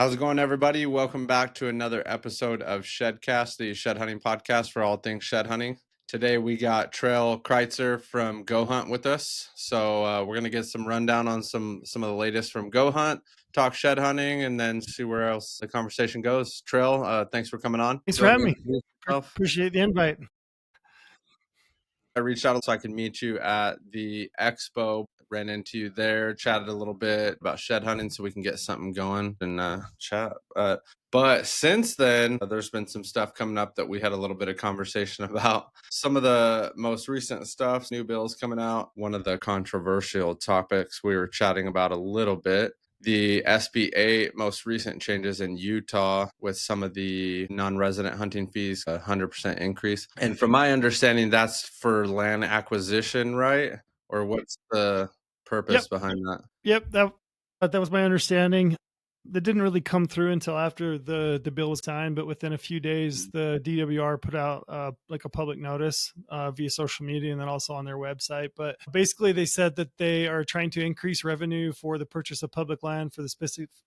How's it going, everybody? Welcome back to another episode of Shedcast, the shed hunting podcast for all things shed hunting. Today we got Trail Kreitzer from Go Hunt with us. So we're going to get some rundown on some of the latest from Go Hunt, talk shed hunting, and then see where else the conversation goes. Trail, thanks for coming on. Thanks Go for ahead having and me. introduce yourself. Appreciate the invite. I reached out so I could meet you at the expo, ran into you there, chatted a little bit about shed hunting so we can get something going and chat. But since then, there's been some stuff coming up that we had a little bit of conversation about. Some of the most recent stuff, new bills coming out. One of the controversial topics we were chatting about a little bit, the SB8 most recent changes in Utah with some of the non-resident hunting fees, 100% increase. And from my understanding, that's for land acquisition, right? Or what's the purpose behind that? Yep, that was my understanding. That didn't really come through until after the bill was signed, but within a few days, the DWR put out like a public notice via social media and then also on their website. But basically, they said that they are trying to increase revenue for the purchase of public land for the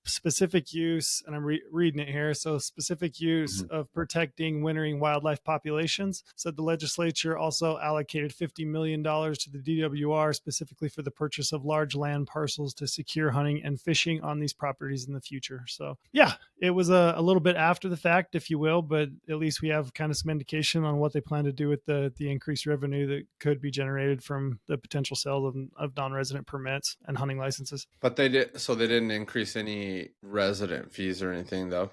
specific use, and I'm reading it here. So specific use of protecting wintering wildlife populations. Said the legislature also allocated $50 million to the DWR specifically for the purchase of large land parcels to secure hunting and fishing on these properties in the future. So yeah, it was a little bit after the fact, if you will, but at least we have kind of some indication on what they plan to do with the increased revenue that could be generated from the potential sale of non-resident permits and hunting licenses. But they didn't increase any resident fees or anything, though.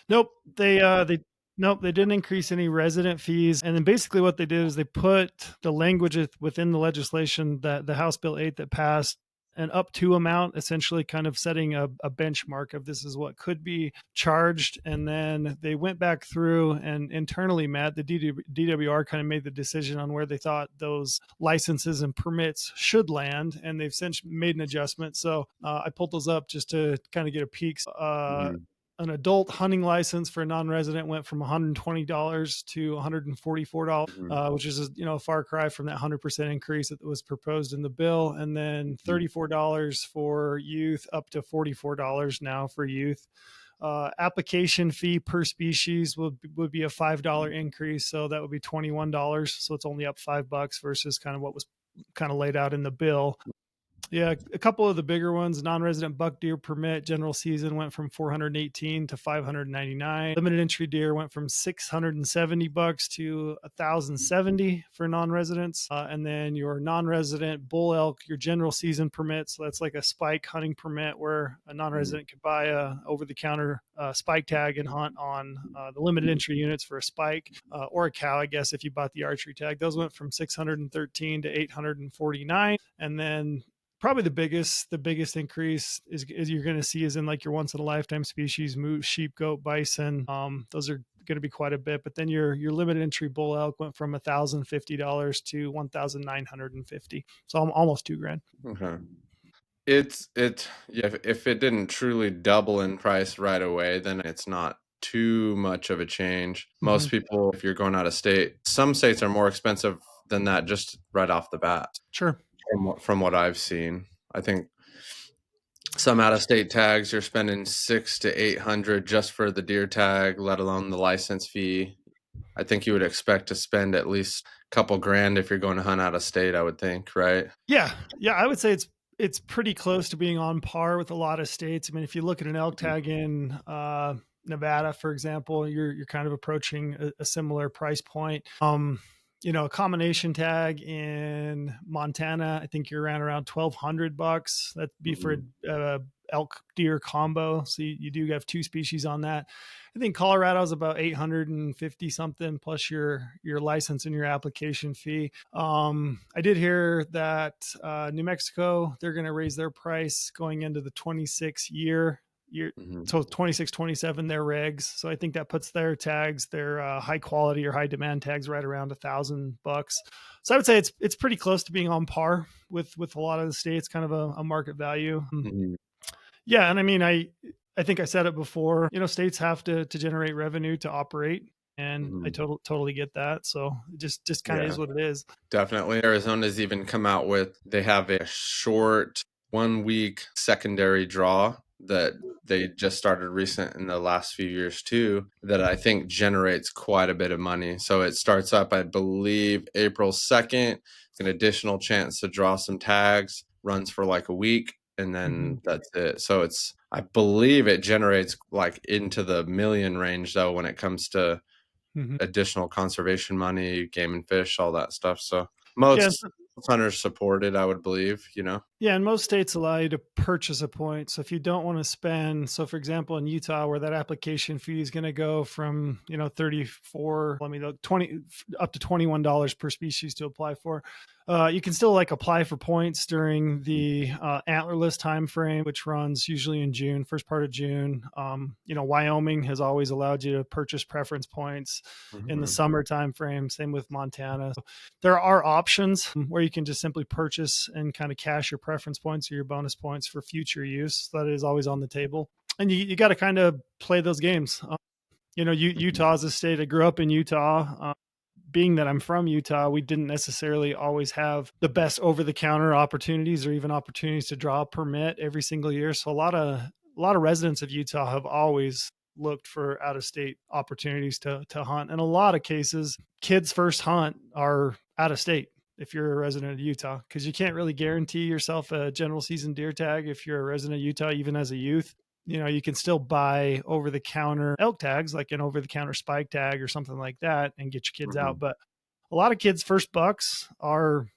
Nope. Nope, they didn't increase any resident fees. And then basically what they did is they put the language within the legislation that the House Bill 8 that passed an up to amount, essentially kind of setting a benchmark of this is what could be charged. And then they went back through and internally, Matt, the DWR kind of made the decision on where they thought those licenses and permits should land. And they've since made an adjustment. So I pulled those up just to kind of get a peek. An adult hunting license for a non-resident went from $120 to $144, which is a far cry from that 100% increase that was proposed in the bill. And then $34 for youth, up to $44 now for youth. Application fee per species would be a $5 increase, so that would be $21. So it's only up $5 versus kind of what was kind of laid out in the bill. Yeah, a couple of the bigger ones, non-resident buck deer permit general season went from $418 to $599. Limited entry deer went from $670 to $1,070 for non-residents. And then your non-resident bull elk, your general season permit, so that's like a spike hunting permit where a non-resident could buy a over-the-counter spike tag and hunt on the limited entry units for a spike or a cow, I guess, if you bought the archery tag. Those went from $613 to $849. And then probably the biggest increase is you're going to see is in like your once in a lifetime species, moose, sheep, goat, bison. Those are going to be quite a bit, but then your limited entry bull elk went from $1,050 to $1,950. So almost $2,000. Okay. If it didn't truly double in price right away, then it's not too much of a change. Most people, if you're going out of state, some states are more expensive than that just right off the bat. Sure. From what I've seen, I think some out-of-state tags you're spending $600 to $800 just for the deer tag, let alone the license fee. I think you would expect to spend at least a couple grand if you're going to hunt out of state, I would think, right? Yeah, I would say it's pretty close to being on par with a lot of states. I mean, if you look at an elk tag in Nevada, for example, you're kind of approaching a similar price point. A combination tag in Montana, I think you're around $1,200. That'd be for a elk deer combo. So you do have two species on that. I think Colorado's about 850 something plus your license and your application fee. I did hear that New Mexico, they're going to raise their price going into the 26 year. So 26, 27, their regs. So I think that puts their tags, their high quality or high demand tags right around $1,000. So I would say it's pretty close to being on par with a lot of the states, kind of a market value. Yeah. And I mean, I think I said it before, states have to generate revenue to operate. And I totally get that. So it just kind of is what it is. Definitely. Arizona's even come out with, they have a short 1 week secondary draw that they just started recent in the last few years too, that I think generates quite a bit of money. So it starts up, I believe, April 2nd. It's an additional chance to draw some tags, runs for like a week, and then Mhm. that's it. So it's, I believe it generates like into the million range though when it comes to Mhm. additional conservation money, game and fish, all that stuff. So Yeah, most hunters support it, I would believe, you know. yeah, and most states allow you to purchase a point. So if you don't want to spend, so for example, in Utah, where that application fee is going to go from 34, I mean 20 up to $21 per species to apply for, you can still like apply for points during the antlerless time frame, which runs usually in June, first part of June. Wyoming has always allowed you to purchase preference points in the Mhm. summer time frame. Same with Montana. There are options where you can just simply purchase and kind of cash your preference points or your bonus points for future use. That is always on the table. And you got to kind of play those games. Utah is a state. I grew up in Utah. Being that I'm from Utah, we didn't necessarily always have the best over the counter opportunities or even opportunities to draw a permit every single year. So a lot of residents of Utah have always looked for out of state opportunities to hunt. In a lot of cases, kids' first hunt are out of state if you're a resident of Utah, because you can't really guarantee yourself a general season deer tag if you're a resident of Utah, even as a youth. You can still buy over the counter elk tags, like an over the counter spike tag or something like that, and get your kids out. Mhm. But a lot of kids' first bucks are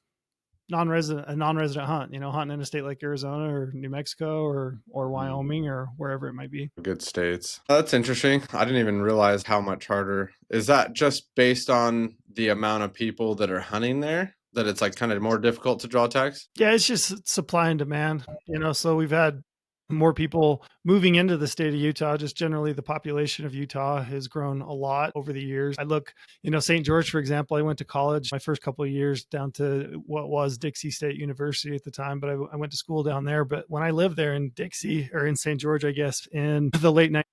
non-resident hunt, hunting in a state like Arizona or New Mexico or Mhm. Wyoming or wherever it might be. Good states. That's interesting. I didn't even realize how much harder. Is that just based on the amount of people that are hunting there? That it's like kind of more difficult to draw tags? Yeah, it's just supply and demand, so we've had more people moving into the state of Utah. Just generally, the population of Utah has grown a lot over the years. I look, St. George, for example, I went to college my first couple of years down to what was Dixie State University at the time, but I went to school down there. But when I lived there in Dixie or in St. George, I guess, in the late 90s,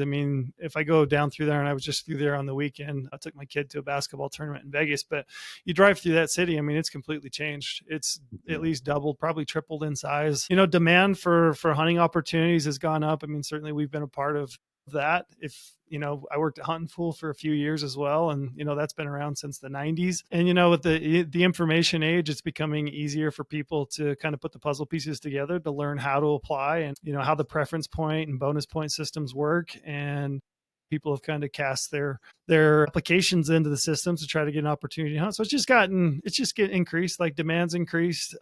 I mean, if I go down through there, and I was just through there on the weekend, I took my kid to a basketball tournament in Vegas, but you drive through that city, I mean, it's completely changed. It's at Mhm. least doubled, probably tripled in size. Demand for hunting opportunities has gone up. I mean, certainly we've been a part of that. If I worked at Hunting Fool for a few years as well, and that's been around since the 90s. And with the information age, it's becoming easier for people to kind of put the puzzle pieces together to learn how to apply and how the preference point and bonus point systems work. And people have kind of cast their applications into the system to try to get an opportunity to hunt. So it's just getting increased, like demand's increased.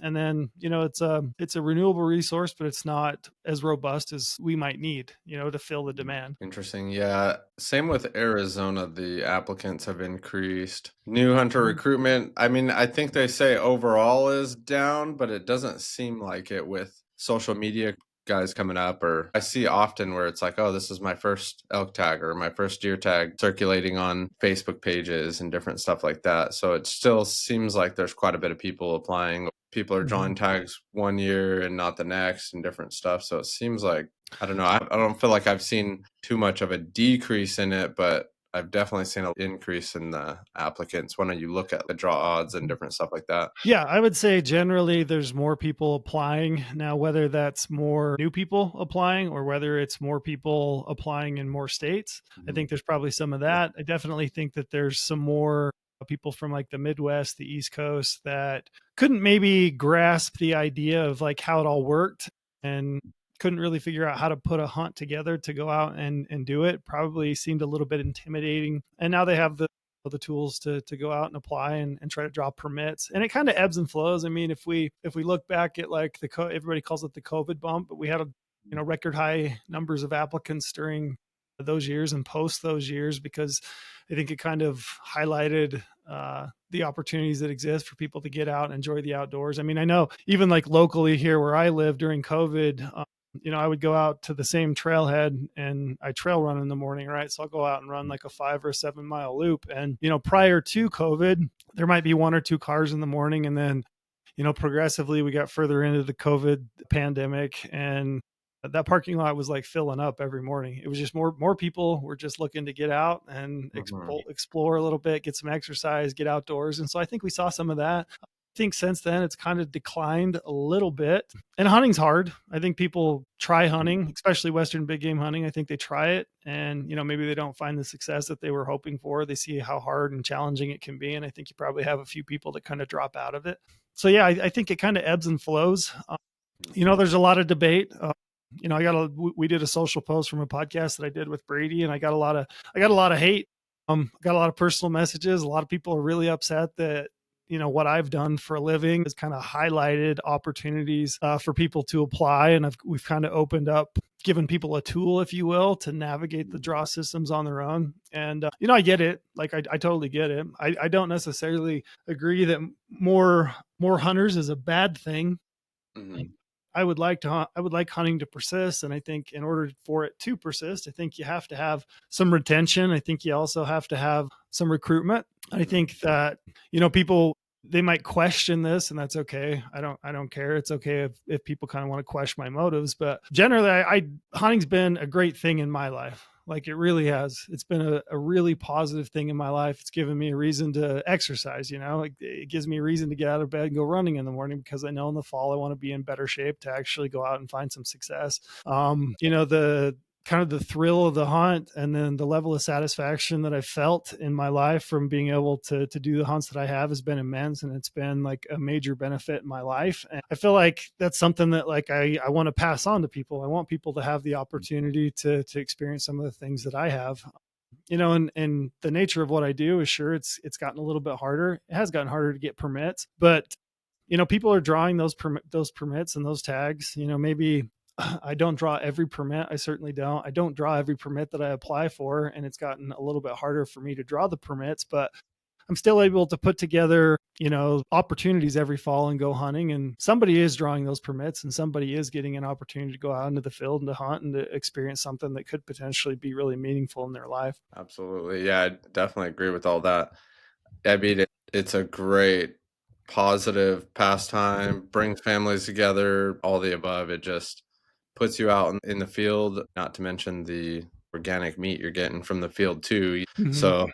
And then it's a renewable resource, but it's not as robust as we might need to fill the demand. Interesting. Yeah. Same with Arizona. The applicants have increased. New hunter Mhm. recruitment. I mean, I think they say overall is down, but it doesn't seem like it with social media guys coming up. Or I see often where it's like, oh, this is my first elk tag or my first deer tag circulating on Facebook pages and different stuff like that. So it still seems like there's quite a bit of people applying. People are drawing Mhm. tags one year and not the next and different stuff. So it seems like I don't know. I don't feel like I've seen too much of a decrease in it, but I've definitely seen an increase in the applicants when you look at the draw odds and different stuff like that. Yeah, I would say generally there's more people applying now, whether that's more new people applying or whether it's more people applying in more states. I Mhm. think there's probably some of that. I definitely think that there's some more people from like the Midwest, the East Coast that couldn't maybe grasp the idea of like how it all worked and couldn't really figure out how to put a hunt together to go out and do it. Probably seemed a little bit intimidating. And now they have the tools to go out and apply and try to draw permits. And it kind of ebbs and flows. I mean, if we look back at like everybody calls it the COVID bump, but we had a record high numbers of applicants during those years and post those years, because I think it kind of highlighted the opportunities that exist for people to get out and enjoy the outdoors. I mean, I know even like locally here where I live during COVID, I would go out to the same trailhead and I trail run in the morning, right? So I'll go out and run like a 5 or 7 mile loop. And, prior to COVID, there might be one or two cars in the morning. And then, progressively we got further into the COVID pandemic and that parking lot was like filling up every morning. It was just more people were just looking to get out and Mhm. explore a little bit, get some exercise, get outdoors. And so I think we saw some of that. think since then it's kind of declined a little bit. And hunting's hard. I think people try hunting, especially Western big game hunting. I think they try it and, maybe they don't find the success that they were hoping for. They see how hard and challenging it can be. And I think you probably have a few people that kind of drop out of it. So yeah, I think it kind of ebbs and flows. There's a lot of debate. We did a social post from a podcast that I did with Brady, and I got a lot of hate. Got a lot of personal messages. A lot of people are really upset that what I've done for a living has kind of highlighted opportunities for people to apply, and we've kind of opened up, given people a tool, if you will, to navigate the draw systems on their own. And I get it. Like I totally get it. I don't necessarily agree that more hunters is a bad thing. Mm-hmm. I would like hunting to persist. And I think in order for it to persist, I think you have to have some retention. I think you also have to have some recruitment. I think that, people, they might question this, and that's okay. I don't care. It's okay if people kind of want to question my motives, but generally hunting's been a great thing in my life. Like it really has. It's been a really positive thing in my life. It's given me a reason to exercise, it gives me a reason to get out of bed and go running in the morning, because I know in the fall I want to be in better shape to actually go out and find some success. The kind of the thrill of the hunt, and then the level of satisfaction that I felt in my life from being able to do the hunts that I have has been immense. And it's been like a major benefit in my life. And I feel like that's something that like I want to pass on to people. I want people to have the opportunity to experience some of the things that I have. And the nature of what I do is, sure, it's gotten a little bit harder. It has gotten harder to get permits, but people are drawing those permits and those tags. Maybe I don't draw every permit. I certainly don't. I don't draw every permit that I apply for, and it's gotten a little bit harder for me to draw the permits, but I'm still able to put together, opportunities every fall and go hunting. And somebody is drawing those permits, and somebody is getting an opportunity to go out into the field and to hunt and to experience something that could potentially be really meaningful in their life. Absolutely. Yeah, I definitely agree with all that. I mean, it's a great positive pastime, brings families together, all the above. It just puts you out in the field, not to mention the organic meat you're getting from the field too. Mm-hmm. So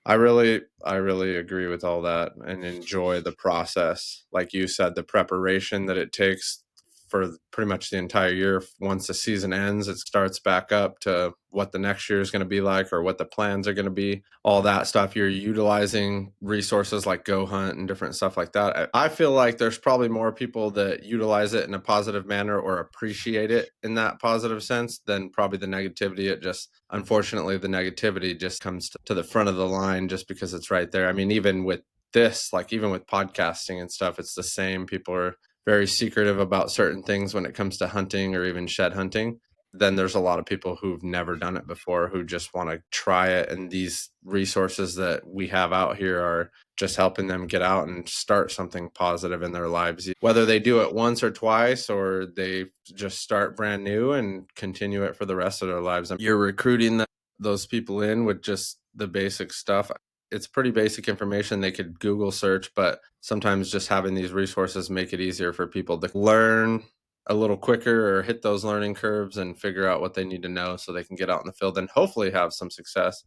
I really agree with all that and enjoy the process. Like you said, the preparation that it takes for pretty much the entire year. Once the season ends, it starts back up to what the next year is going to be like, or what the plans are going to be. All that stuff, you're utilizing resources like Go Hunt and different stuff like that. I feel like there's probably more people that utilize it in a positive manner or appreciate it in that positive sense than probably the negativity. It just, unfortunately, the negativity just comes to the front of the line just because it's right there. I mean, even with this, like even with podcasting and stuff, it's the same. People are very secretive about certain things when it comes to hunting or even shed hunting. Then there's a lot of people who've never done it before who just want to try it. And these resources that we have out here are just helping them get out and start something positive in their lives. Whether they do it once or twice, or they just start brand new and continue it for the rest of their lives. You're recruiting those people in with just the basic stuff. It's pretty basic information they could Google search, but sometimes just having these resources make it easier for people to learn a little quicker or hit those learning curves and figure out what they need to know so they can get out in the field and hopefully have some success.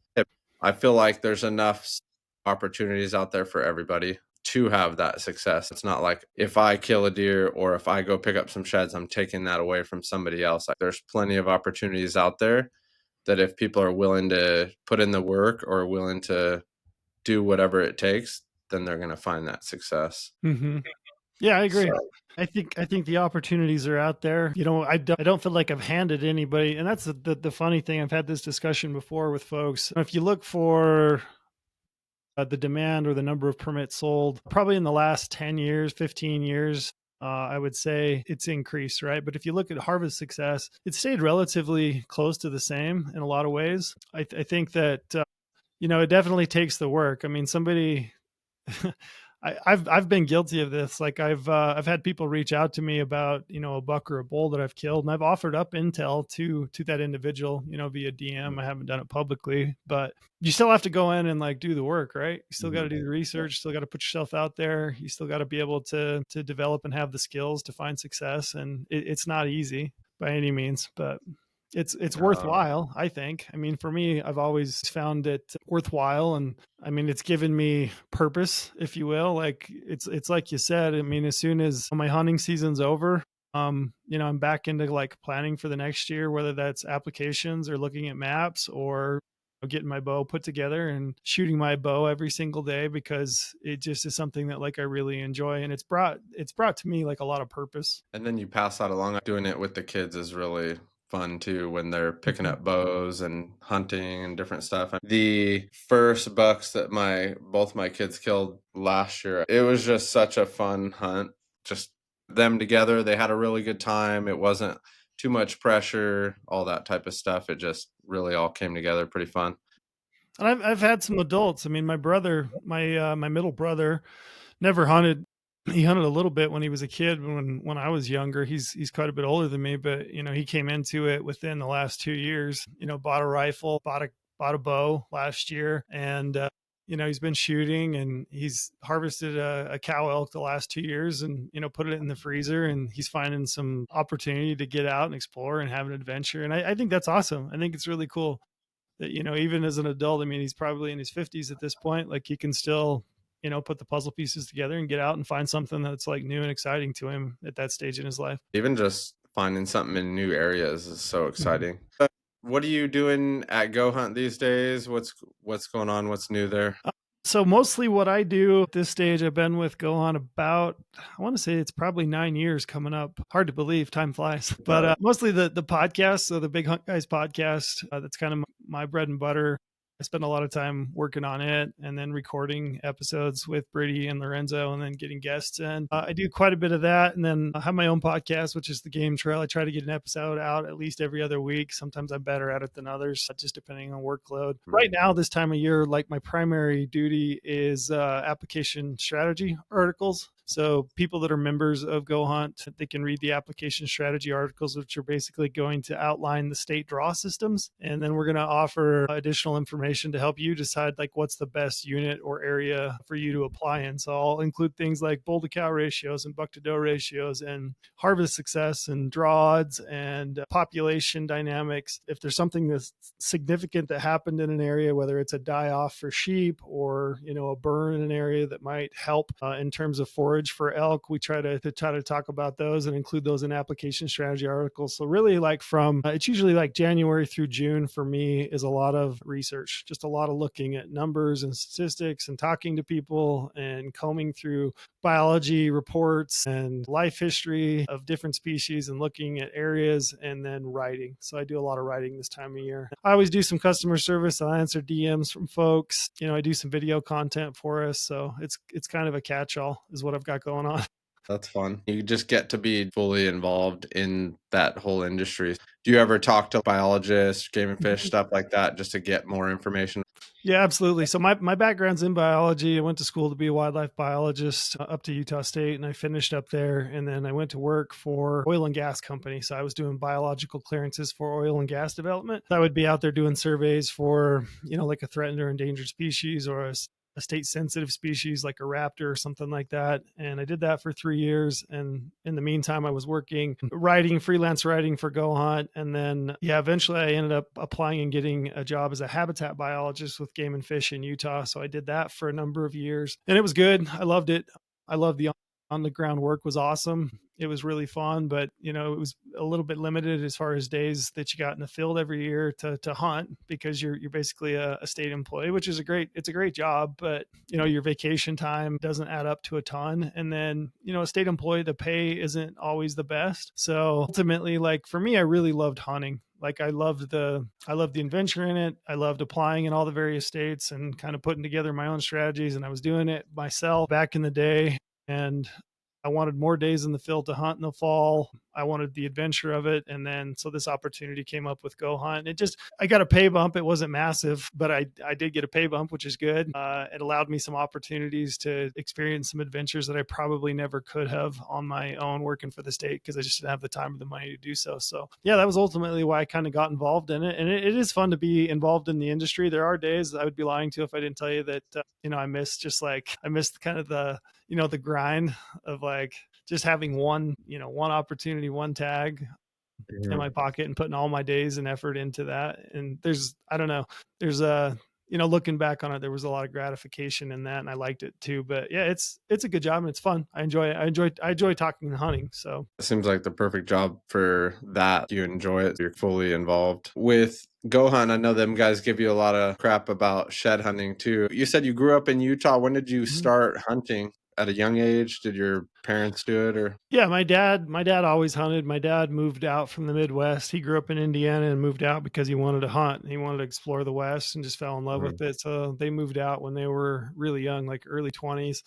I feel like there's enough opportunities out there for everybody to have that success. It's not like if I kill a deer or if I go pick up some sheds, I'm taking that away from somebody else. Like, there's plenty of opportunities out there that if people are willing to put in the work or willing to do whatever it takes, then they're going to find that success. Mm-hmm. Yeah, I agree. So, I think the opportunities are out there. I don't feel like I've handed anybody, and that's the funny thing. I've had this discussion before with folks. If you look for the demand or the number of permits sold, probably in the last 10 years, 15 years, I would say it's increased, right? But if you look at harvest success, it stayed relatively close to the same in a lot of ways. I think that it definitely takes the work. I mean, somebody I've been guilty of this. Like I've had people reach out to me about, a buck or a bull that I've killed, and I've offered up intel to that individual, via DM. I haven't done it publicly, but you still have to go in and like do the work, right? You still got to do the research, still got to put yourself out there. You still got to be able to develop and have the skills to find success. And it's not easy by any means, but it's Oh, worthwhile, I think. I mean, for me, I've always found it worthwhile, and I mean, it's given me purpose, if you will. Like it's like you said. I mean, as soon as my hunting season's over, I'm back into like planning for the next year, whether that's applications or looking at maps or getting my bow put together and shooting my bow every single day because it just is something that like I really enjoy, and it's brought to me like a lot of purpose. and then you pass that along. Doing it with the kids is really fun too when they're picking Mhm. up bows and hunting and different stuff. The first bucks that my both my kids killed last year, it was just such a fun hunt. Just them together, they had a really good time. It wasn't too much pressure, all that type of stuff. It just really all came together pretty fun. And I've had some adults. I mean, my brother, my middle brother, never hunted. He hunted a little bit when he was a kid. When I was younger, he's quite a bit older than me, but he came into it within the last 2 years. Bought a rifle, bought a bow last year, and he's been shooting, and he's harvested a cow elk the last 2 years, and put it in the freezer, and he's finding some opportunity to get out and explore and have an adventure, and I think that's awesome. I think it's really cool that even as an adult, I mean, he's probably in his 50s at this point, like he can still put the puzzle pieces together and get out and find something that's like new and exciting to him at that stage in his life. Even just finding something in new areas is so Mhm. exciting. What are you doing at Go Hunt these days? What's going on? What's new there? So mostly what I do at this stage, I've been with Gohan about, I want to say it's probably 9 years coming up. Hard to believe, time flies. But Uh, mostly the podcast, so the Big Hunt Guys podcast, that's kind of my bread and butter. I spend a lot of time working on it and then recording episodes with Brady and Lorenzo and then getting guests in. I do quite a bit of that. And then I have my own podcast, which is the Game Trail. I try to get an episode out at least every other week. Sometimes I'm better at it than others, just depending on workload. Right mm, now, this time of year, like my primary duty is application strategy articles. So people that are members of Go Hunt, they can read the application strategy articles, which are basically going to outline the state draw systems. And then we're going to offer additional information to help you decide like what's the best unit or area for you to apply in. So I'll include things like bull to cow ratios and buck to doe ratios and harvest success and draw odds and population dynamics. If there's something that's significant that happened in an area, whether it's a die off for sheep or a burn in an area that might help in terms of forage for elk, we try to talk about those and include those in application strategy articles. So really, like from it's usually like January through June for me is a lot of research, just a lot of looking at numbers and statistics and talking to people and combing through biology reports and life history of different species and looking at areas and then writing. So I do a lot of writing this time of year. I always do some customer service. I answer DMs from folks. I do some video content for us. So it's kind of a catch-all is what I've got going on. that's fun. You just get to be fully involved in that whole industry. Do you ever talk to biologists, game and fish, stuff like that, just to get more information? Yeah, absolutely. So my background's in biology. I went to school to be a wildlife biologist up to Utah State, and I finished up there. And then I went to work for oil and gas company. So I was doing biological clearances for oil and gas development. I would be out there doing surveys for like a threatened or endangered species or a state sensitive species like a raptor or something like that. And I did that for 3 years. And in the meantime, I was working, writing, freelance writing for Go Hunt. And then, yeah, eventually I ended up applying and getting a job as a habitat biologist with game and fish in Utah. So I did that for a number of years and it was good. I loved it. I loved the on the ground work was awesome. It was really fun, but it was a little bit limited as far as days that you got in the field every year to hunt because you're basically a state employee, which is it's a great job, but your vacation time doesn't add up to a ton. And then, a state employee, the pay isn't always the best. So ultimately, like for me, I really loved hunting. Like I loved the adventure in it. I loved applying in all the various states and kind of putting together my own strategies. And I was doing it myself back in the day. And I wanted more days in the field to hunt in the fall. I wanted the adventure of it. And then, so this opportunity came up with Go Hunt. I got a pay bump. It wasn't massive, but I did get a pay bump, which is good. It allowed me some opportunities to experience some adventures that I probably never could have on my own working for the state because I just didn't have the time or the money to do so. So, yeah, that was ultimately why I kind of got involved in it. And it is fun to be involved in the industry. There are days I would be lying to if I didn't tell you that, I missed kind of the grind of like just having one opportunity, one tag. in Mhm. my pocket and putting all my days and effort into that. And there's, I don't know, there's a, looking back on it, there was a lot of gratification in that, and I liked it too. But yeah, it's a good job and it's fun. I enjoy it. I enjoy talking and hunting. So It seems like the perfect job for that. You enjoy it. You're fully involved. With Go Hunt, I know them guys give you a lot of crap about shed hunting too. You said you grew up in Utah. When did you mhm. start hunting? At a young age? Did your parents do it or? Yeah, my dad always hunted. My dad moved out from the Midwest. He grew up in Indiana and moved out because he wanted to hunt. He wanted to explore the West and just fell in love Mhm, with it. So they moved out when they were really young, like early 20s.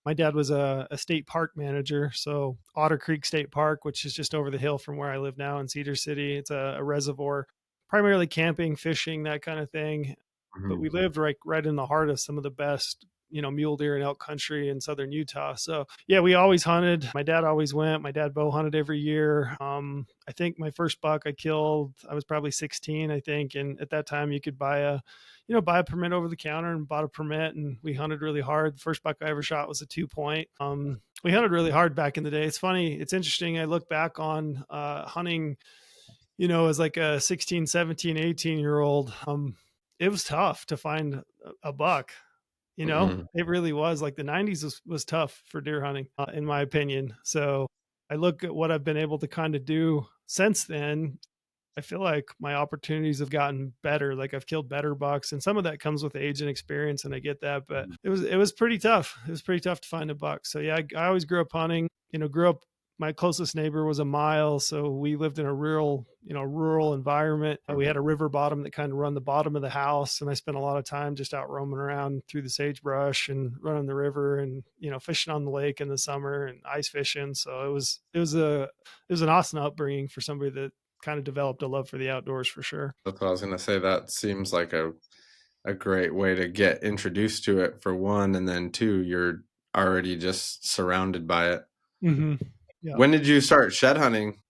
My dad was a state park manager. So Otter Creek State Park, which is just over the hill from where I live now in Cedar City, it's a reservoir, primarily camping, fishing, that kind of thing. But mhm, we lived right in the heart of some of the best, mule deer and elk country in southern Utah. So yeah, we always hunted. My dad always went. My dad bow hunted every year. I think my first buck I killed, I was probably 16, I think, and at that time you could buy a permit over the counter, and bought a permit, and we hunted really hard. The first buck I ever shot was a 2 point. We hunted really hard back in the day. It's funny, it's interesting. I look back on hunting, as like a 16, 17, 18-year old. It was tough to find a buck. mhm, It really was. Like the 90s was tough for deer hunting, in my opinion. So I look at what I've been able to kind of do since then. I feel like my opportunities have gotten better. Like I've killed better bucks, and some of that comes with age and experience, and I get that. But mhm, it was pretty tough. It was pretty tough to find a buck. So yeah, I always grew up hunting. Grew up. My closest neighbor was a mile, so we lived in a rural environment. We mhm, had a river bottom that kind of run the bottom of the house, and I spent a lot of time just out roaming around through the sagebrush and running the river, and fishing on the lake in the summer and ice fishing. So it was an awesome upbringing for somebody that kind of developed a love for the outdoors for sure. That's what I was gonna say. That seems like a great way to get introduced to it for one, and then two, you're already just surrounded by it. Hmm. Yeah. When did you start shed hunting?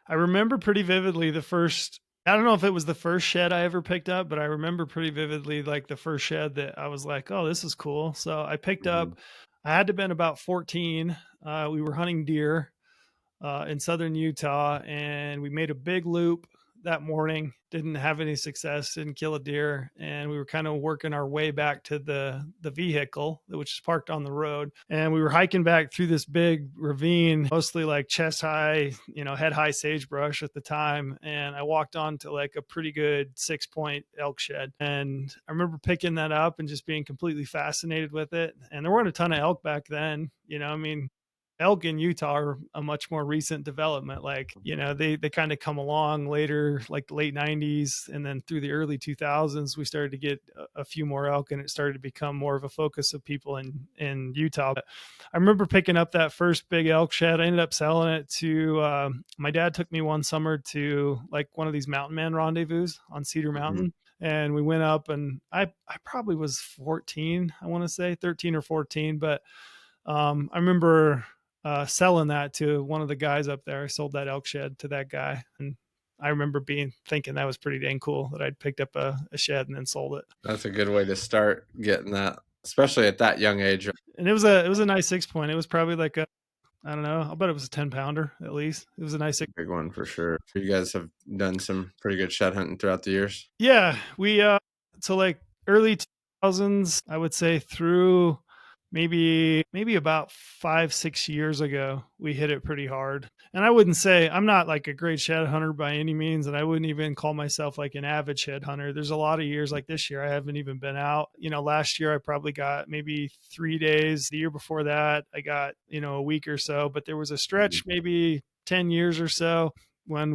I remember pretty vividly the first, I don't know if it was the first shed I ever picked up, but I remember pretty vividly like the first shed that I was like, oh, this is cool. So I picked Mhm, up, I had to have been about 14. We were hunting deer in southern Utah, and we made a big loop that morning. Didn't have any success, didn't kill a deer, and we were kind of working our way back to the vehicle, which is parked on the road. And we were hiking back through this big ravine, mostly like chest high, head high sagebrush at the time. And I walked onto like a pretty good 6 point elk shed, and I remember picking that up and just being completely fascinated with it. And there weren't a ton of elk back then, I mean, elk in Utah are a much more recent development. Like, they kind of come along later, like the late 90s. And then through the early 2000s, we started to get a few more elk, and it started to become more of a focus of people in Utah. But I remember picking up that first big elk shed. I ended up selling it to, my dad took me one summer to like one of these mountain man rendezvous on Cedar mhm, Mountain. And we went up, and I probably was 14, I want to say 13 or 14, but I remember selling that to one of the guys up there. I sold that elk shed to that guy, and I remember thinking that was pretty dang cool that I'd picked up a shed and then sold it. that's a good way to start getting that, especially at that young age. And it was a nice 6 point. It was probably like a, I don't know, I'll bet it was a 10 pounder at least. It was a nice. Big one for sure. You guys have done some pretty good shed hunting throughout the years. Yeah, we so like early 2000s, I would say through maybe about 5 6 years ago, we hit it pretty hard. And I wouldn't say, I'm not like a great shed hunter by any means, and I wouldn't even call myself like an avid shed hunter. There's a lot of years like this year I haven't even been out. Last year I probably got maybe 3 days. The year before that I got a week or so. But there was a Mhm, stretch, maybe 10 years or so, when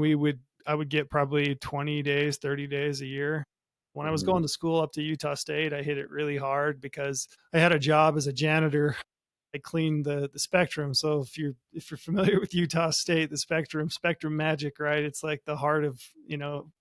I would get probably 20 days, 30 days a year. When I was mhm, going to school up to Utah State, I hit it really hard because I had a job as a janitor. I cleaned the spectrum. So if you're familiar with Utah State, the spectrum magic, right? It's like the heart of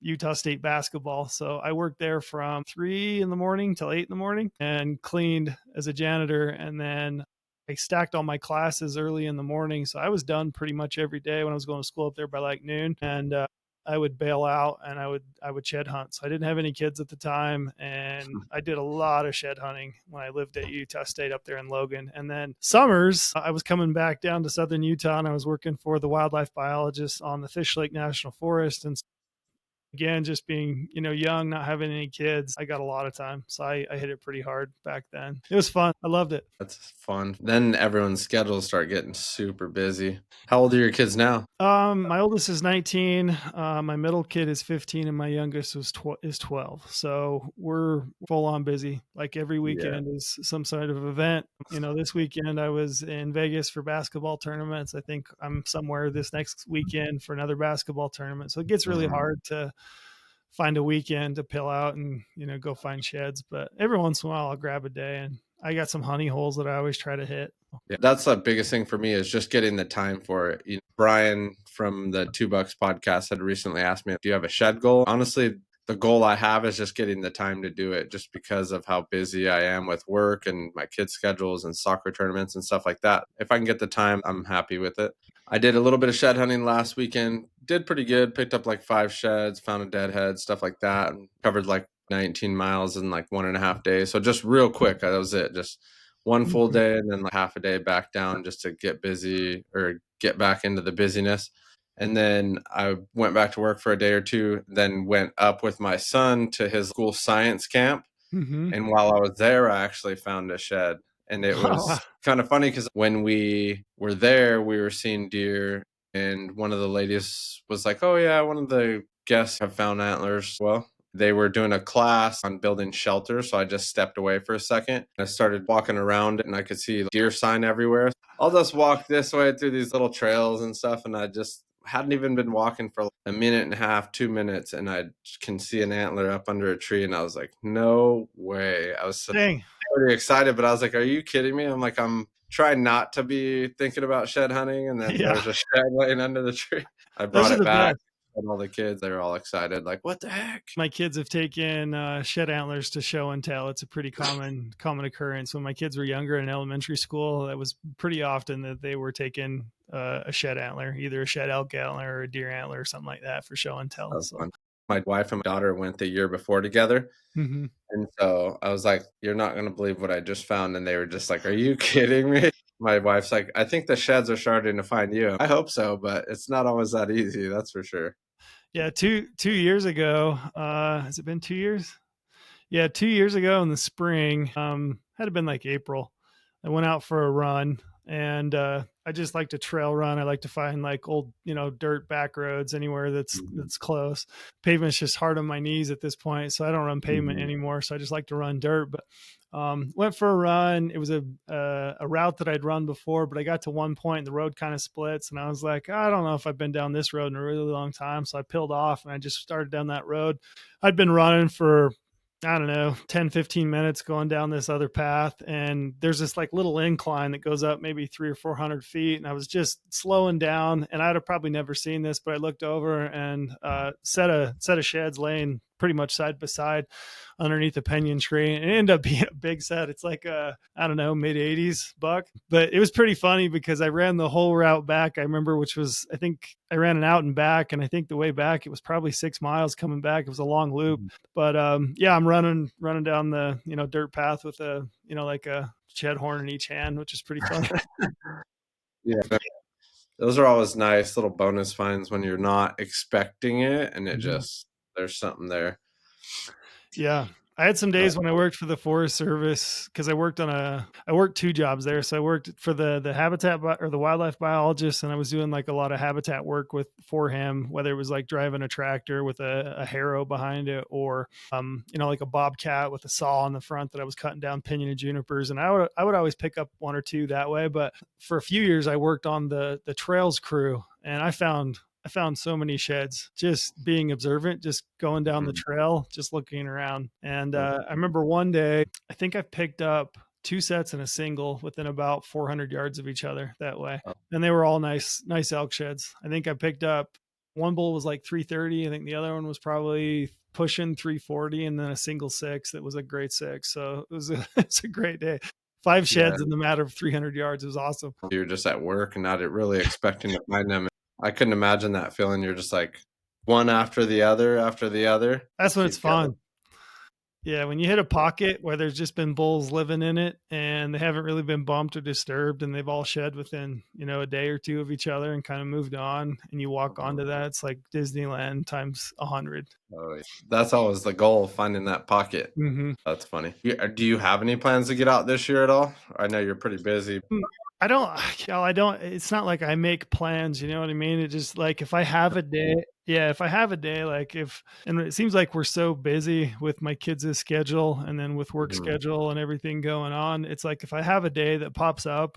Utah State basketball. So I worked there from 3 in the morning till 8 in the morning and cleaned as a janitor, and then I stacked all my classes early in the morning. So I was done pretty much every day when I was going to school up there by like noon. And I would bail out and I would shed hunt. So I didn't have any kids at the time, and I did a lot of shed hunting when I lived at Utah State up there in Logan. And then summers, I was coming back down to southern Utah, and I was working for the wildlife biologist on the Fish Lake National Forest. And again, just being, young, not having any kids, I got a lot of time. So I hit it pretty hard back then. It was fun. I loved it. That's fun. Then everyone's schedules start getting super busy. How old are your kids now? My oldest is 19. My middle kid is 15, and my youngest is 12. So we're full on busy. Like every Yeah. weekend is some sort of event. This weekend I was in Vegas for basketball tournaments. I think I'm somewhere this next weekend for another basketball tournament. So it gets really Mhm. hard to find a weekend to pill out and, go find sheds. But every once in a while I'll grab a day, and I got some honey holes that I always try to hit. Yeah, that's the biggest thing for me is just getting the time for it. Brian from the Two Bucks podcast had recently asked me, "Do you have a shed goal?" Honestly, the goal I have is just getting the time to do it, just because of how busy I am with work and my kids' schedules and soccer tournaments and stuff like that. If I can get the time, I'm happy with it. I did a little bit of shed hunting last weekend. Did pretty good. Picked up like 5 sheds, found a deadhead, stuff like that, and covered like 19 miles in like 1.5 days. So just real quick, that was it. Just one full Mhm. day and then like half a day back down just to get busy or get back into the busyness. And then I went back to work for a day or two, then went up with my son to his school science camp. Mhm. And while I was there, I actually found a shed. And it Oh, wow. was kind of funny because when we were there, we were seeing deer. And one of the ladies was like, "Oh, yeah, one of the guests have found antlers." Well, they were doing a class on building shelters. So I just stepped away for a second. I started walking around and I could see deer sign everywhere. I'll just walk this way through these little trails and stuff. And I just hadn't even been walking for like a minute and a half, 2 minutes. And I can see an antler up under a tree. And I was like, no way. I was so Dang. pretty excited, but I was like, "Are you kidding me?" I'm like, I'm trying not to be thinking about shed hunting, and then Yeah. there's a shed laying under the tree. I Those brought are it the back, best. and all the kids, they were all excited, like, "What the heck?" My kids have taken shed antlers to show and tell. It's a pretty common occurrence. When my kids were younger in elementary school, that was pretty often that they were taking a shed antler, either a shed elk antler or a deer antler or something like that for show and tell. That was So, fun. My wife and my daughter went the year before together, hmm and so I was like, "You're not gonna believe what I just found," and they were just like, "Are you kidding me?" My wife's like, "I think the sheds are starting to find you." I hope so, but it's not always that easy, that's for sure. yeah, two years ago, has it been 2 years? Yeah, 2 years ago in the spring, had it been like April, I went out for a run, and I just like to trail run. I like to find like old, dirt back roads anywhere that's Mhm, that's close. Pavement's just hard on my knees at this point, so I don't run pavement mhm, anymore. So I just like to run dirt. But went for a run. It was a route that I'd run before, but I got to one point and the road kind of splits, and I was like, I don't know if I've been down this road in a really long time. So I peeled off and I just started down that road. I'd been running for, I don't know, 10, 15 minutes going down this other path. And there's this like little incline that goes up maybe 300 or 400 feet. And I was just slowing down, and I'd have probably never seen this, but I looked over and set of sheds laying pretty much side by side underneath a pinyon tree. And it ended up being a big set. It's like a, I don't know, mid 80s buck. But it was pretty funny because I ran the whole route back. I remember, which was, I think I ran an out and back. And I think the way back, it was probably 6 miles coming back. It was a long loop. mhm. But yeah, I'm running down the, dirt path with a, like a shed horn in each hand, which is pretty funny. Yeah. Those are always nice little bonus finds when you're not expecting it, and it Mhm. just there's something there. Yeah. I had some Uh, days when I worked for the Forest Service because I worked two jobs there. So I worked for the or the wildlife biologist, and I was doing like a lot of habitat work for him, whether it was like driving a tractor with a harrow behind it, or like a bobcat with a saw on the front that I was cutting down pinyon and junipers. And I would always pick up one or two that way. But for a few years I worked on the trails crew, and I found so many sheds just being observant, just going down the mhm, trail, just looking around. And uh, I remember one day, I think I picked up two sets and a single within about 400 yards of each other that way. uh, And they were all nice elk sheds. I think I picked up one bull was like 330. I think the other one was probably pushing 340, and then a single six that was a great six. So it's a great day. Five yeah, sheds in the matter of 300 yards. It was awesome. you're just at work and not really expecting to find them. I couldn't imagine that feeling. You're just like, one after the other. That's Just when it's keep going. fun. Yeah, when you hit a pocket where there's just been bulls living in it and they haven't really been bumped or disturbed and they've all shed within, a day or two of each other and kind of moved on and you walk Mhm. onto that, it's like Disneyland times 100. Oh, yeah. That's always the goal, finding that pocket. Mhm. That's funny. Do you have any plans to get out this year at all? I know you're pretty busy. Mm, I don't I don't it's not like I make plans, you know what I mean? It just like if I have a day yeah, if I have a day, like if and it seems like we're so busy with my kids' schedule and then with work Mhm, schedule and everything going on, it's like if I have a day that pops up,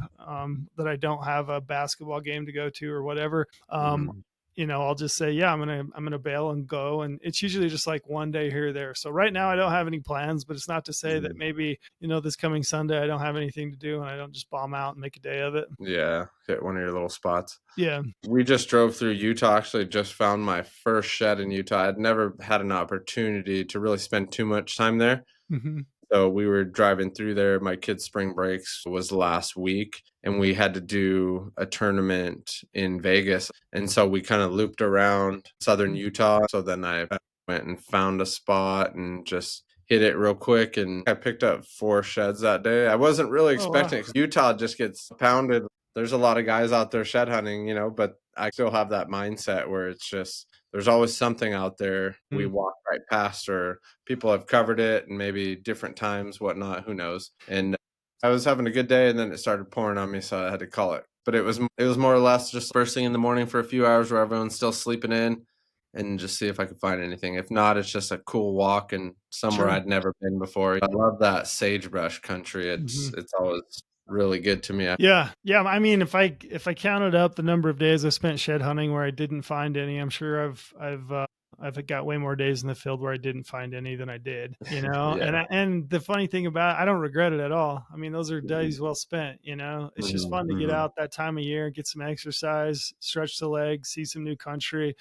that I don't have a basketball game to go to or whatever, mhm, I'll just say, "Yeah, I'm gonna bail and go," and it's usually just like one day here or there. So right now I don't have any plans, but it's not to say that mhm. maybe, this coming Sunday I don't have anything to do and I don't just bomb out and make a day of it. Yeah, hit one of your little spots. Yeah. We just drove through Utah, actually just found my first shed in Utah. I'd never had an opportunity to really spend too much time there. Mhm. So we were driving through there. My kids' spring breaks was last week, and we had to do a tournament in Vegas. And so we kind of looped around southern Mm. Utah. So then I went and found a spot and just hit it real quick. And I picked up 4 sheds that day. I wasn't really Oh, wow. expecting it 'cause Utah just gets pounded. There's a lot of guys out there shed hunting, but I still have that mindset where it's just there's always something out there we Mm. walk right past, or people have covered it and maybe different times, whatnot, who knows. And I was having a good day and then it started pouring on me, so I had to call it. But it was more or less just first thing in the morning for a few hours where everyone's still sleeping in, and just see if I could find anything. If not, it's just a cool walk and somewhere Sure. I'd never been before. I love that sagebrush country. It's Mhm. it's always really good to me. Yeah. Yeah, I mean, if I counted up the number of days I spent shed hunting where I didn't find any, I'm sure I've got way more days in the field where I didn't find any than I did, Yeah. and the funny thing about it, I don't regret it at all. I mean, those are Mhm. days well spent, It's just Mhm. fun to get Mhm. out that time of year, get some exercise, stretch the legs, see some new country.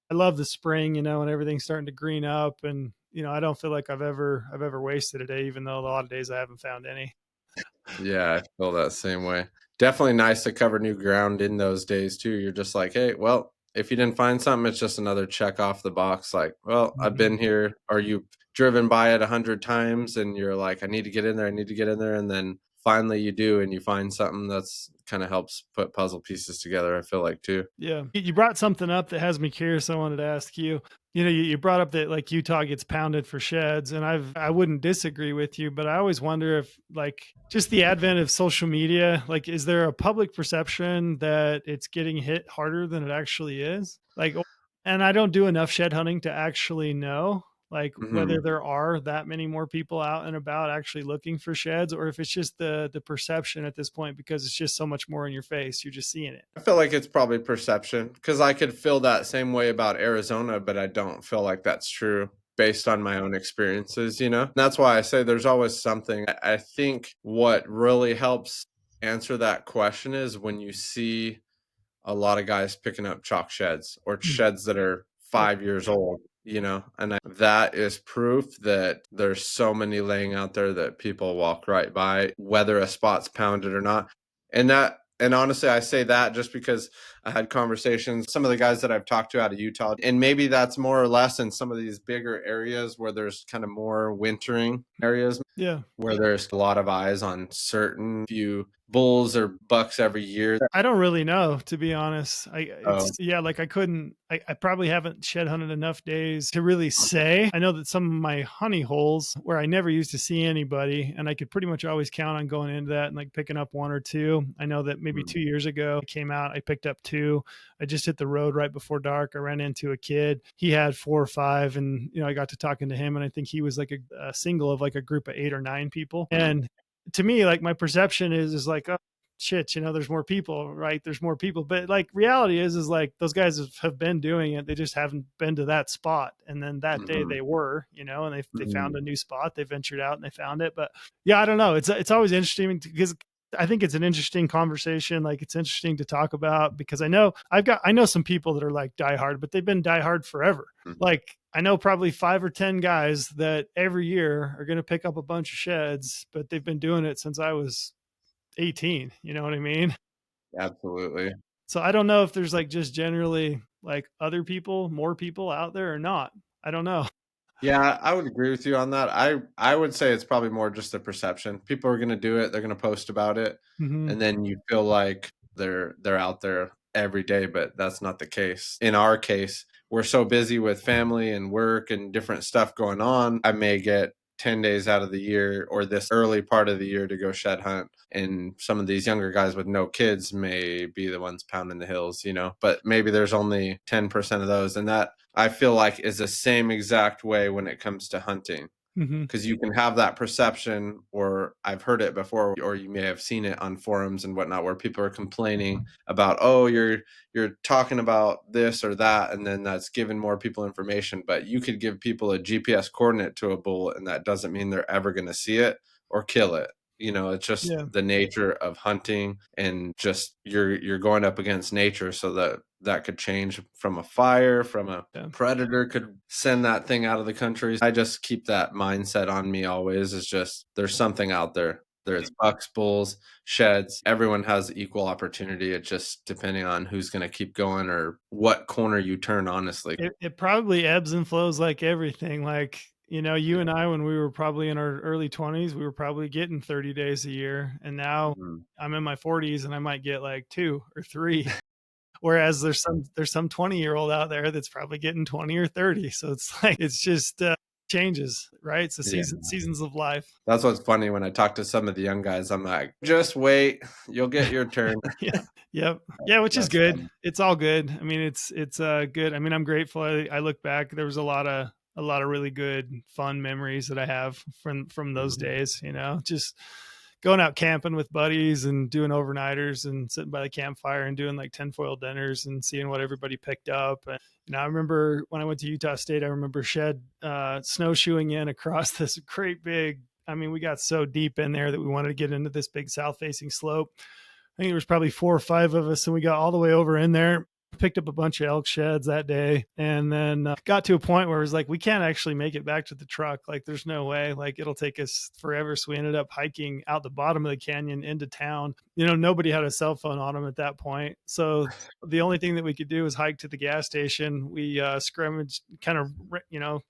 I love the spring, and everything's starting to green up and, I don't feel like I've ever wasted a day even though a lot of days I haven't found any. Yeah, I feel that same way. Definitely nice to cover new ground in those days too. You're just like, hey, well, if you didn't find something, it's just another check off the box. Like, well, I've Mhm. been here. Are you driven by it 100 times and you're like, I need to get in there, I need to get in there, and then finally you do and you find something that's kind of helps put puzzle pieces together, I feel like too. Yeah. You brought something up that has me curious. I wanted to ask you. You brought up that like Utah gets pounded for sheds, and I wouldn't disagree with you, but I always wonder if like just the advent of social media, like is there a public perception that it's getting hit harder than it actually is? Like, and I don't do enough shed hunting to actually know like whether Hmm. there are that many more people out and about actually looking for sheds or if it's just the perception at this point because it's just so much more in your face. You're just seeing it. I feel like it's probably perception because I could feel that same way about Arizona, but I don't feel like that's true based on my own experiences. That's why I say there's always something. I think what really helps answer that question is when you see a lot of guys picking up chalk sheds or Mm. sheds that are Yep. 5 years old, and that is proof that there's so many laying out there that people walk right by, whether a spot's pounded or not. And honestly, I say that just because I had conversations, some of the guys that I've talked to out of Utah, and maybe that's more or less in some of these bigger areas where there's kind of more wintering areas Yeah. where there's a lot of eyes on certain few bulls or bucks every year. I don't really know, to be honest. Oh, It's yeah, like I probably haven't shed hunted enough days to really say. I know that some of my honey holes where I never used to see anybody and I could pretty much always count on going into that and like picking up one or two. I know that maybe mm, 2 years ago I came out, I picked up two. I just hit the road right before dark. I ran into a kid. He had 4 or 5 and I got to talking to him and I think he was like a single of like a group of 8 or 9 people. And to me, like my perception is like, oh, shit, there's more people, right? There's more people. But like reality is like those guys have been doing it. They just haven't been to that spot. And then that day mhm, they were, and they found mhm. a new spot. They ventured out and they found it. But yeah, I don't know. It's always interesting because I think it's an interesting conversation. Like it's interesting to talk about because I know some people that are like diehard, but they've been diehard forever. Mhm. Like I know probably 5 or 10 guys that every year are going to pick up a bunch of sheds, but they've been doing it since I was 18, you know what I mean? Absolutely. So I don't know if there's like just generally like other people, more people out there or not. I don't know. Yeah, I would agree with you on that. I would say it's probably more just the perception. People are gonna do it, they're gonna post about it, Mhm. and then you feel like they're out there every day, but that's not the case. In our case, we're so busy with family and work and different stuff going on. I may get 10 days out of the year or this early part of the year to go shed hunt. And some of these younger guys with no kids may be the ones pounding the hills, you know, but maybe there's only 10% of those. And that I feel like is the same exact way when it comes to hunting, Mhm. because you can have that perception, or I've heard it before, or you may have seen it on forums and whatnot, where people are complaining about, oh, you're talking about this or that, and then that's giving more people information. But you could give people a GPS coordinate to a bull, and that doesn't mean they're ever going to see it or kill it. You know, it's just Yeah. the nature of hunting, and just you're going up against nature, so that could change from a fire, from a Yeah. predator could send that thing out of the country. I just keep that mindset on me always. Is just there's something out there. There's bucks, bulls, sheds. Everyone has equal opportunity. It's just depending on who's going to keep going or what corner you turn, honestly. It probably ebbs and flows like everything. Like, you Yeah. and I, when we were probably in our early 20s, we were probably getting 30 days a year. And now Mhm. I'm in my 40s and I might get like 2 or 3. Whereas there's some 20-year-old out there that's probably getting 20 or 30. So it's like it's just changes, right? It's the Yeah. seasons of life. That's what's funny when I talk to some of the young guys. I'm like, just wait, you'll get your turn. Yeah. Yep. Yeah, which is That's good. fun. It's all good. I mean, it's good. I mean, I'm grateful. I look back, there was a lot of really good fun memories that I have from those Mhm. days, just going out camping with buddies and doing overnighters and sitting by the campfire and doing like tinfoil dinners and seeing what everybody picked up. And I remember when I went to Utah State, I remember snowshoeing in across this great big, I mean, we got so deep in there that we wanted to get into this big south facing slope. I think there was probably 4 or 5 of us, and we got all the way over in there. Picked up a bunch of elk sheds that day, and then got to a point where it was like we can't actually make it back to the truck. Like, there's no way. Like, it'll take us forever. So we ended up hiking out the bottom of the canyon into town. Nobody had a cell phone on them at that point, so the only thing that we could do was hike to the gas station. We scrimmaged, kind of,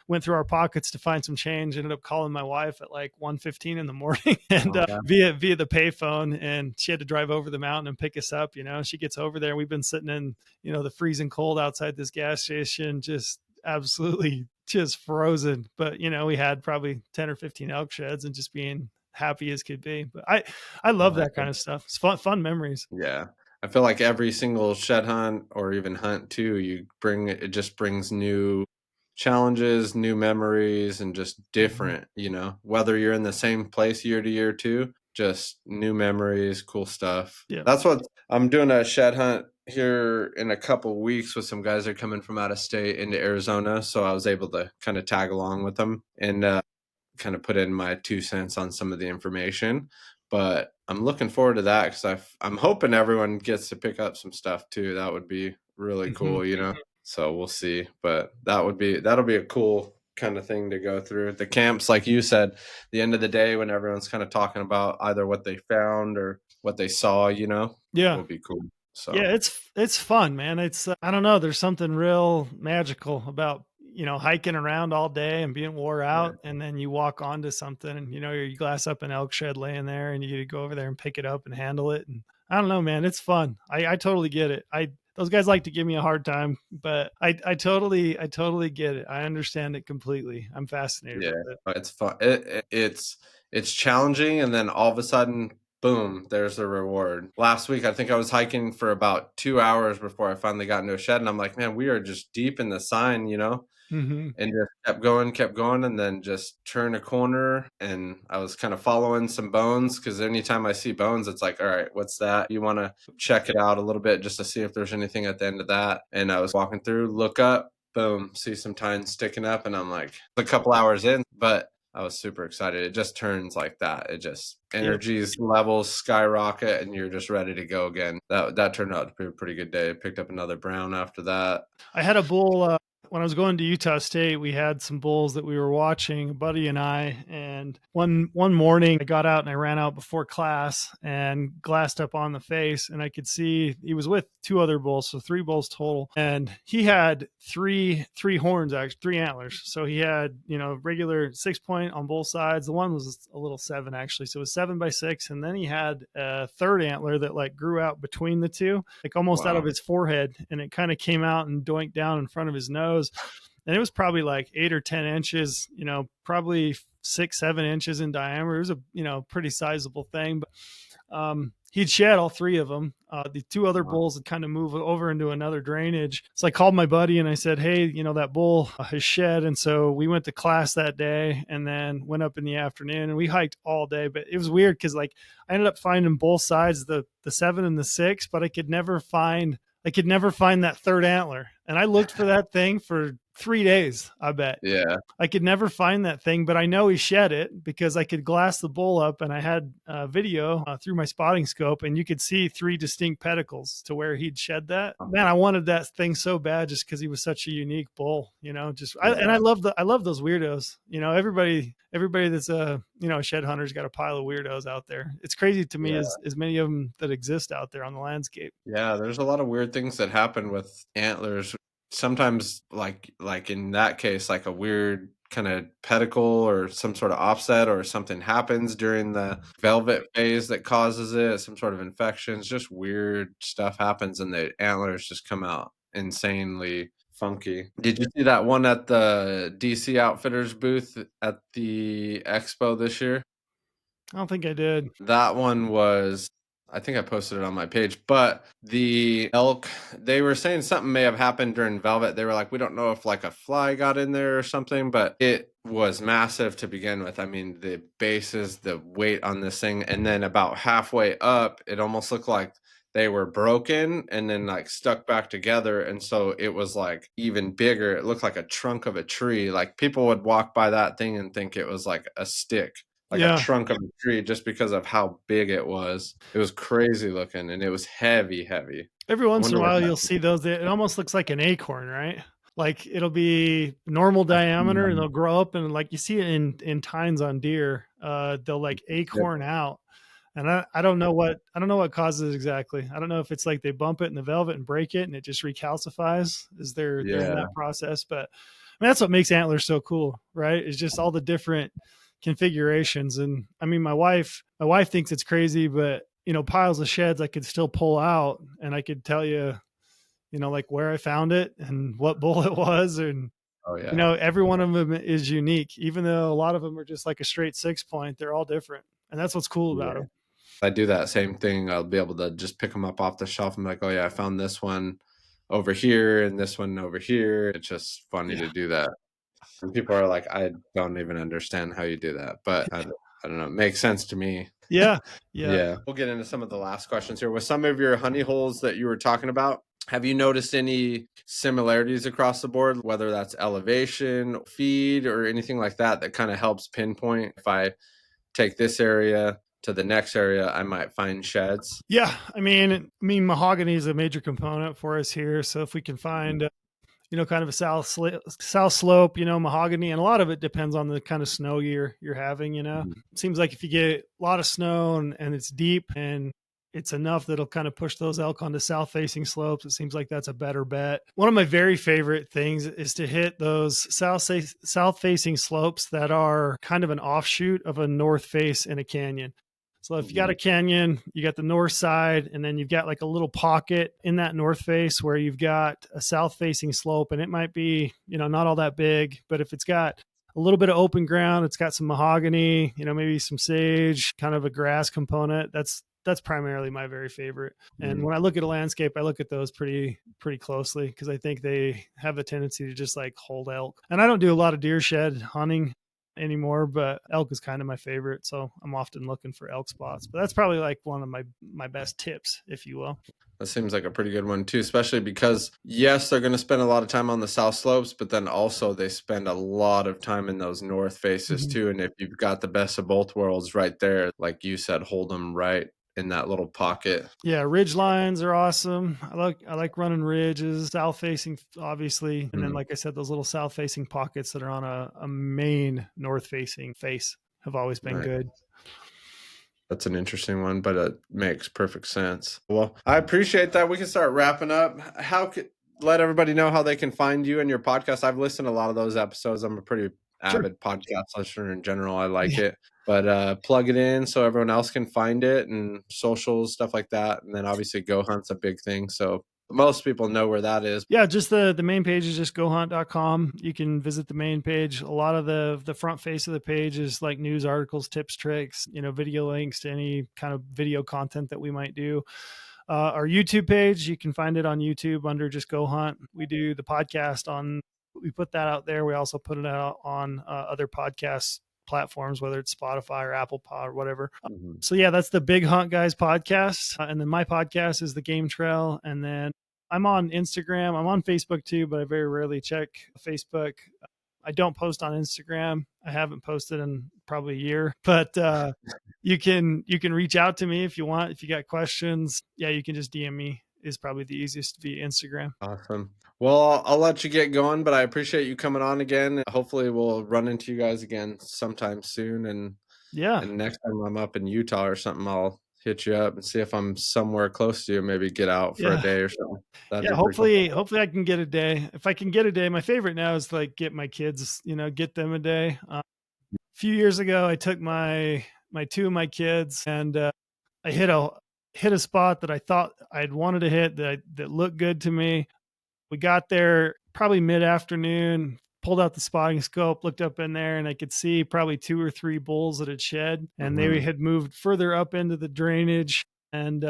went through our pockets to find some change. Ended up calling my wife at like 1:15 in the morning, and Oh, yeah. via the payphone, and she had to drive over the mountain and pick us up. She gets over there. We've been sitting in the freezing cold outside this gas station, just absolutely just frozen. But we had probably 10 or 15 elk sheds and just being happy as could be. But I Oh, love I that kind feel of stuff. It's fun memories. Yeah. I feel like every single shed hunt or even hunt too, it just brings new challenges, new memories, and just Mhm. different, whether you're in the same place year to year too, just new memories, cool stuff. Yeah. That's what I'm doing, a shed hunt here in a couple weeks with some guys that are coming from out of state into Arizona. So I was able to kind of tag along with them. And kind of put in my 2 cents on some of the information. But I'm looking forward to that because I'm hoping everyone gets to pick up some stuff too. That would be really Mhm. cool. So we'll see. But that'll be a cool kind of thing to go through. The camps, like you said, the end of the day when everyone's kind of talking about either what they found or what they saw, Yeah. will be cool. Yeah, So it's fun, man. It's I don't know, there's something real magical about, hiking around all day and being wore yeah. out, and then you walk onto something and you glass up an elk shed laying there and you get to go over there and pick it up and handle it. And I don't know, man, it's fun. I totally get it. I Those guys like to give me a hard time, but I totally get it. I understand it completely. I'm fascinated Yeah, with it. it's fun. It's challenging, and then all of a sudden, boom, there's a reward. Last week, I think I was hiking for about 2 hours before I finally got into a shed, and I'm like, man, we are just deep in the sign. Mhm. And just kept going, and then just turn a corner, and I was kind of following some bones because anytime I see bones, it's like, all right, what's that? You want to check it out a little bit just to see if there's anything at the end of that. And I was walking through, look up, boom, see some tines sticking up, and I'm like, a couple hours in, but I was super excited. It just turns like that. It just Yep. energies levels skyrocket, and you're just ready to go again. That turned out to be a pretty good day. Picked up another brown after that. I had a bull When I was going to Utah State, we had some bulls that we were watching, a buddy and I. And one morning, I got out and I ran out before class and glassed up on the face, and I could see he was with two other bulls, so three bulls total. And he had three horns, actually three antlers. So he had regular 6 point on both sides. The one was a little seven actually, so it was 7 by 6, and then he had a third antler that like grew out between the two, like almost out of Wow. his forehead, and it kind of came out and doinked down in front of his nose. And it was probably like 8 or 10 inches, probably 6, 7 inches in diameter. It was a pretty sizable thing. But he'd shed all three of them. The two other Wow. bulls had kind of moved over into another drainage. So I called my buddy and I said, hey, that bull has shed. And so we went to class that day and then went up in the afternoon and we hiked all day. But it was weird because like I ended up finding both sides, the 7 and the 6, but I could never find that third antler. And I looked for that thing for 3 days, I bet. Yeah. I could never find that thing, but I know he shed it because I could glass the bull up and I had video through my spotting scope and you could see three distinct pedicles to where he'd shed that. Man, I wanted that thing so bad just because he was such a unique bull, and I love those weirdos. Everybody that's a shed hunter's got a pile of weirdos out there. It's crazy to me Yeah. as many of them that exist out there on the landscape. Yeah, there's a lot of weird things that happen with antlers. Sometimes like in that case, like a weird kind of pedicle or some sort of offset or something happens during the velvet phase that causes it, some sort of infections, just weird stuff happens and the antlers just come out insanely funky. Did you see that one at the DC Outfitters booth at the expo this year? I don't think I did. That one was, I think I posted it on my page, but the elk, they were saying something may have happened during velvet. They were like, we don't know if like a fly got in there or something, but it was massive to begin with. I mean, the bases, the weight on this thing, and then about halfway up, it almost looked like they were broken and then like stuck back together. And so it was like even bigger. It looked like a trunk of a tree. Like people would walk by that thing and think it was like a stick, like a Yeah. trunk of a tree, just because of how big it was. It was crazy looking and it was heavy, heavy. Every I once in wonder a what while that you'll see those. It almost looks like an acorn, right? Like it'll be normal I've seen diameter and them. they'll grow up and like you see it in tines on deer. They'll like Yep. acorn out. And I don't know what causes it exactly. I don't know if it's like they bump it in the velvet and break it and it just recalcifies as they're in Yeah. that process. But I mean, that's what makes antlers so cool, right? It's just all the different configurations. And I mean, my wife thinks it's crazy, but piles of sheds I could still pull out and I could tell you, like where I found it and what bull it was. And, Oh yeah. every one of them is unique, even though a lot of them are just like a straight 6 point, they're all different. And that's what's cool about Yeah. them. I do that same thing. I'll be able to just pick them up off the shelf and be like, oh yeah, I found this one over here and this one over here. It's just funny Yeah. to do that. And people are like, I don't even understand how you do that, but I don't know. It makes sense to me. Yeah. Yeah. Yeah. We'll get into some of the last questions here. With some of your honey holes that you were talking about, have you noticed any similarities across the board, whether that's elevation, feed, or anything like that, that kind of helps pinpoint if I take this area to the next area, I might find sheds? Yeah. I mean, mahogany is a major component for us here. So if we can find, kind of a south slope, mahogany, and a lot of it depends on the kind of snow you're having. Mhm. It seems like if you get a lot of snow and it's deep and it's enough that'll kind of push those elk onto south facing slopes, it seems like that's a better bet. One of my very favorite things is to hit those south facing slopes that are kind of an offshoot of a north face in a canyon. So if you got Mhm. a canyon, you got the north side, and then you've got like a little pocket in that north face where you've got a south facing slope, and it might be, not all that big, but if it's got a little bit of open ground, it's got some mahogany, maybe some sage, kind of a grass component. That's primarily my very favorite. And Mhm. when I look at a landscape, I look at those pretty closely because I think they have a tendency to just like hold elk. And I don't do a lot of deer shed hunting anymore, but elk is kind of my favorite. So I'm often looking for elk spots. But that's probably like one of my best tips, if you will. That seems like a pretty good one too, especially because yes, they're going to spend a lot of time on the south slopes, but then also they spend a lot of time in those north faces Mhm. too. And if you've got the best of both worlds right there, like you said, hold them right in that little pocket. Yeah, ridge lines are awesome. I like running ridges, south facing, obviously, and then Mm, like I said, those little south facing pockets that are on a main north facing face have always been right. good. That's an interesting one, but it makes perfect sense. Well, I appreciate that. We can start wrapping up. How could let everybody know how they can find you and your podcast? I've listened to a lot of those episodes. I'm a pretty Sure. avid podcast listener in general. I like Yeah. it. But plug it in so everyone else can find it and socials, stuff like that. And then obviously Go Hunt's a big thing. So most people know where that is. Yeah, just the main page is just gohunt.com. You can visit the main page. A lot of the front face of the page is like news articles, tips, tricks, video links to any kind of video content that we might do. Our YouTube page, you can find it on YouTube under just Go Hunt. We do the podcast on, we put that out there. We also put it out on other podcast platforms, whether it's Spotify or Apple Pod or whatever. Mhm. So yeah, that's the Big Hunt Guys podcast. And then my podcast is the Game Trail. And then I'm on Instagram. I'm on Facebook too, but I very rarely check Facebook. I don't post on Instagram. I haven't posted in probably a year, but you can reach out to me if you want. If you got questions, yeah, you can just DM me. Is probably the easiest via Instagram. Awesome. Well, I'll let you get going, but I appreciate you coming on again. Hopefully, we'll run into you guys again sometime soon. Yeah, And next time I'm up in Utah or something, I'll hit you up and see if I'm somewhere close to you. Maybe get out for a yeah, day or something. That'd yeah. be pretty cool. Hopefully I can get a day. If I can get a day, my favorite now is to, like, get my kids. Get them a day. A few years ago, I took my two of my kids, and I hit a spot that I thought I'd wanted to hit, that looked good to me. We got there probably mid-afternoon, pulled out the spotting scope, looked up in there, and I could see probably two or three bulls that had shed, and they Mhm. had moved further up into the drainage. And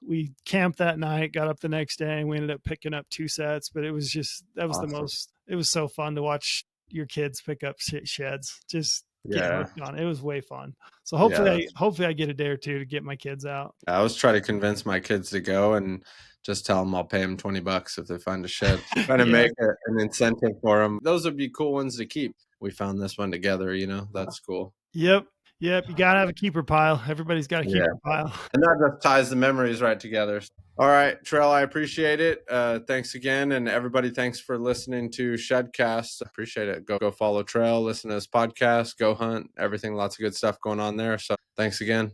we camped that night, got up the next day, and we ended up picking up two sets. But that was the Awesome. most, it was so fun to watch your kids pick up sheds, just get Yeah. hooked on it. It was way fun. So Yeah. hopefully I get a day or two to get my kids out. I was trying to convince my kids to go and just tell them I'll pay them $20 if they find a shed. Trying to Yeah. make an incentive for them. Those would be cool ones to keep. We found this one together, That's cool. Yep. Yep. You got to have a keeper pile. Everybody's got a Yeah. keeper pile. And that just ties the memories right together. All right, Trail, I appreciate it. Thanks again. And everybody, thanks for listening to Shedcast. Appreciate it. Go follow Trail, listen to his podcast, Go Hunt, everything. Lots of good stuff going on there. So thanks again.